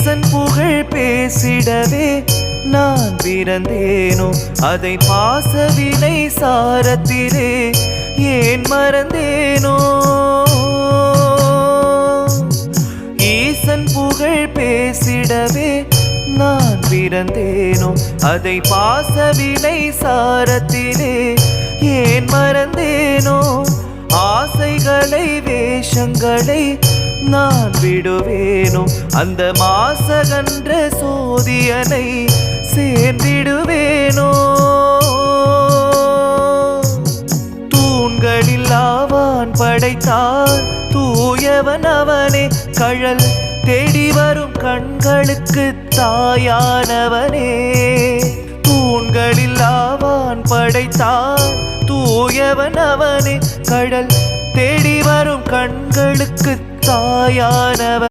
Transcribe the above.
ஈசன் புகழ் பேசிடவே நான் பிறந்தேனோ அதை பாசவினை சாரத்திலே ஏன் மறந்தேனோ ஈசன் புகழ் பேசிடவே நான் பிறந்தேனோ அதை பாசவினை சாரத்திலே ஏன் மறந்தேனோ ஆசைகளை வேஷங்களை நான் விடுவேனோ அந்த மாசகன்ற சோதியனை சேர்ந்திடுவேனோ தூண்களில் ஆவான் படைத்தார் தூயவன் அவனே கழல் தேடி வரும் கண்களுக்கு தாயானவனே தூண்களில் ஆவான் படைத்தார் தூயவன் அவனே கடல் தேடி வரும் கண்களுக்கு தாயானவன்